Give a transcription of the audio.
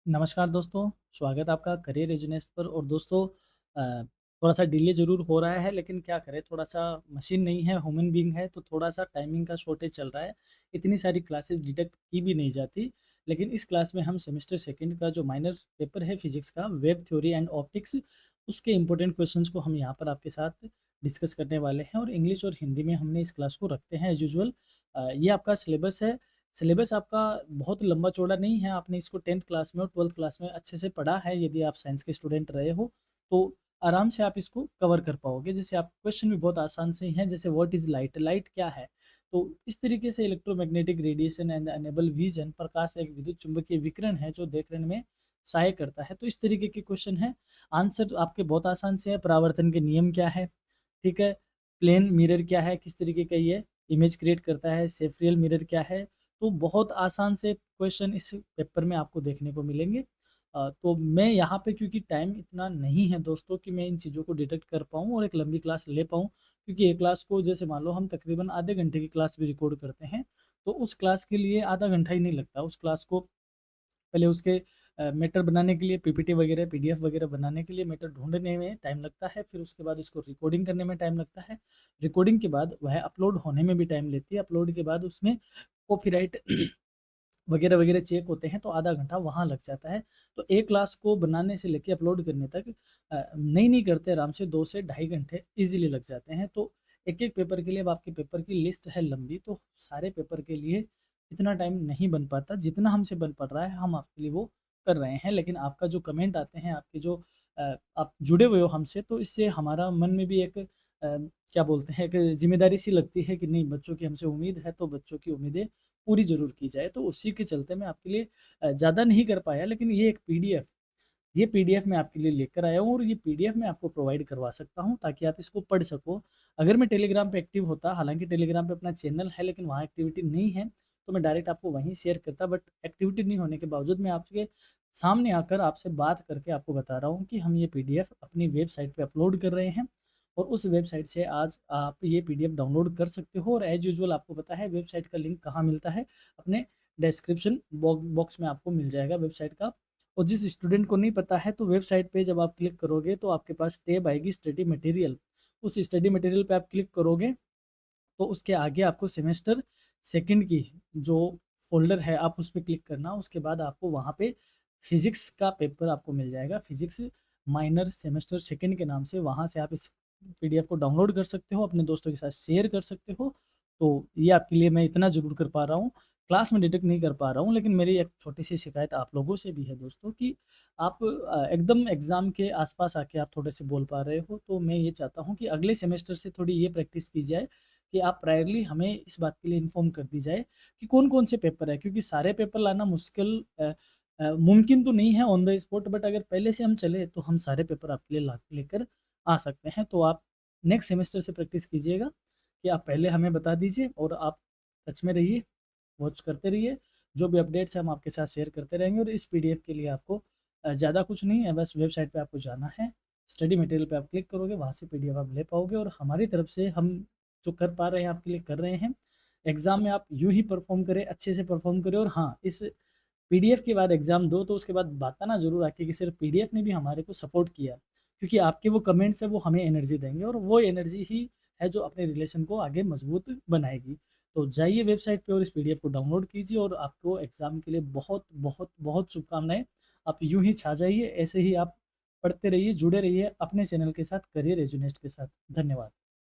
नमस्कार दोस्तों, स्वागत है आपका करियर एजुनेस्ट पर। और दोस्तों थोड़ा-सा डिले ज़रूर हो रहा है, लेकिन क्या करें, थोड़ा-सा मशीन नहीं है, ह्यूमन बीइंग है, तो थोड़ा-सा टाइमिंग का शॉर्टेज चल रहा है। इतनी सारी क्लासेस डिडक्ट की भी नहीं जाती, लेकिन इस क्लास में हम सेमेस्टर सेकंड का जो माइनर पेपर है फिज़िक्स का, वेव थ्योरी एंड ऑप्टिक्स, उसके इम्पोर्टेंट क्वेश्चंस को हम यहाँ पर आपके साथ डिस्कस करने वाले हैं। और इंग्लिश और हिंदी में हमने इस क्लास को रखते हैं एज़ यूजुअल। ये आपका सिलेबस है। सिलेबस आपका बहुत लंबा चौड़ा नहीं है, आपने इसको 10th क्लास में और 12th क्लास में अच्छे से पढ़ा है। यदि आप साइंस के स्टूडेंट रहे हो, तो आराम से आप इसको कवर कर पाओगे। जैसे आप क्वेश्चन भी बहुत आसान से ही हैं, जैसे व्हाट इज़ लाइट? लाइट क्या है? तो इस तरीके से electromagnetic radiation and enable vision, प्रकाश एक विद्युत चुम्बकीय विकिरण है जो देखने में सहाय करता है। तो इस तरीके के क्वेश्चन हैं। आंसर आपके बहुत आसान से है। परावर्तन के नियम क्या है? ठीक है? प्लेन मिरर क्या है? किस तरीके का ये इमेज क्रिएट करता है? सेफ्रियल मिरर क्या है? तो बहुत आसान से क्वेश्चन इस पेपर में आपको देखने को मिलेंगे। तो मैं यहाँ पे, क्योंकि टाइम इतना नहीं है दोस्तों कि मैं इन चीज़ों को डिटेक्ट कर पाऊँ और एक लंबी क्लास ले पाऊँ, क्योंकि एक क्लास को, जैसे मान लो हम तकरीबन आधे घंटे की क्लास भी रिकॉर्ड करते हैं, तो उस क्लास के लिए आधा घंटा ही नहीं लगता। उस क्लास को पहले उसके मैटर बनाने के लिए, पीपीटी वगैरह, पीडीएफ वगैरह बनाने के लिए मैटर ढूँढने में टाइम लगता है, फिर उसके बाद उसको रिकॉर्डिंग करने में टाइम लगता है। रिकॉर्डिंग के बाद वह अपलोड होने में भी टाइम लेती है। अपलोड के बाद उसमें कॉपीराइट वगैरह वगैरह चेक होते हैं, तो आधा घंटा वहाँ लग जाता है। तो एक क्लास को बनाने से लेके अपलोड करने तक नहीं करते आराम से 2 से ढाई घंटे ईज़िली लग जाते हैं। तो एक-एक पेपर के लिए, अब आपके पेपर की लिस्ट है लंबी, तो सारे पेपर के लिए इतना टाइम नहीं बन पाता। जितना हमसे बन पड़ रहा है, हम आपके लिए वो कर रहे हैं। लेकिन आपका जो कमेंट आते हैं, आपके जो आप जुड़े हुए हो हमसे, तो इससे हमारा मन में भी एक क्या बोलते हैं, एक ज़िम्मेदारी सी लगती है कि नहीं, बच्चों की हमसे उम्मीद है, तो बच्चों की उम्मीदें पूरी ज़रूर की जाए। तो उसी के चलते मैं आपके लिए ज़्यादा नहीं कर पाया, लेकिन ये पीडीएफ मैं आपके लिए लेकर आया हूँ, और ये पीडीएफ मैं आपको प्रोवाइड करवा सकता हूँ ताकि आप इसको पढ़ सको। अगर मैं टेलीग्राम पे एक्टिव होता, हालाँकि टेलीग्राम पे अपना चैनल है, लेकिन वहाँ एक्टिविटी नहीं है, तो मैं डायरेक्ट आपको वहीं शेयर करता। बट एक्टिविटी नहीं होने के बावजूद मैं आपके सामने आकर आपसे बात करके आपको बता रहा हूँ कि हम ये पीडीएफ अपनी वेबसाइट पे अपलोड कर रहे हैं, और उस वेबसाइट से आज आप ये पीडीएफ डाउनलोड कर सकते हो। और एज़ यूजुअल आपको पता है वेबसाइट का लिंक कहाँ मिलता है, अपने डिस्क्रिप्शन बॉक्स में आपको मिल जाएगा वेबसाइट का। और जिस स्टूडेंट को नहीं पता है, तो वेबसाइट पे जब आप क्लिक करोगे, तो आपके पास टैब आएगी स्टडी मटेरियल। उस स्टडी मटेरियल पे आप क्लिक करोगे, तो उसके आगे आपको सेमेस्टर सेकंड की जो फ़ोल्डर है, आप उस पे क्लिक करना। उसके बाद आपको वहाँ पे फिज़िक्स का पेपर आपको मिल जाएगा, फिज़िक्स माइनर सेमेस्टर सेकंड के नाम से। वहाँ से आप इस पीडीएफ को डाउनलोड कर सकते हो, अपने दोस्तों के साथ शेयर कर सकते हो। तो ये आपके लिए मैं इतना ज़रूर कर पा रहा हूँ। क्लास में डिटेक्ट नहीं कर पा रहा हूँ, लेकिन मेरी एक छोटी-सी शिकायत आप लोगों से भी है दोस्तों, कि आप एकदम एग्ज़ाम के आस-पास आके आप थोड़े से बोल पा रहे हो। तो मैं ये चाहता हूँ कि अगले सेमेस्टर से थोड़ी ये प्रैक्टिस की जाए कि आप प्रायरली हमें इस बात के लिए इन्फॉर्म कर दी जाए कि कौन-कौन से पेपर है, क्योंकि सारे पेपर लाना मुश्किल मुमकिन तो नहीं है ऑन द स्पॉट, बट अगर पहले से हम चले, तो हम सारे पेपर आपके लिए ला लेकर आ सकते हैं। तो आप नेक्स्ट सेमेस्टर से प्रैक्टिस कीजिएगा कि आप पहले हमें बता दीजिए, और आप टच में रहिए, वॉच करते रहिए। जो भी अपडेट्स हैं हम आपके साथ शेयर करते रहेंगे। और इस पीडीएफ के लिए आपको ज़्यादा कुछ नहीं है, बस वेबसाइट पे आपको जाना है, स्टडी मटेरियल पे आप क्लिक करोगे, वहाँ से पीडीएफ आप ले पाओगे। और हमारी तरफ से हम जो कर पा रहे हैं आपके लिए कर रहे हैं। एग्ज़ाम में आप यूँ ही परफ़ॉर्म करें, अच्छे से परफ़ॉर्म करें। और हाँ, इस पीडीएफ के बाद एग्ज़ाम दो, तो उसके बाद बताना ज़रूर आके कि सिर्फ पीडीएफ ने भी हमारे को सपोर्ट किया। क्योंकि आपके वो कमेंट्स हैं, वो हमें एनर्जी देंगे, और वो एनर्जी ही है जो अपने रिलेशन को आगे मज़बूत बनाएगी। तो जाइए वेबसाइट पे और इस पीडीएफ को डाउनलोड कीजिए, और आपको एग्ज़ाम के लिए बहुत, बहुत, बहुत शुभकामनाएँ। आप यूँ ही छा जाइए, ऐसे ही आप पढ़ते रहिए, जुड़े रहिए अपने चैनल के साथ, करियर एजुनेस्ट के साथ। धन्यवाद।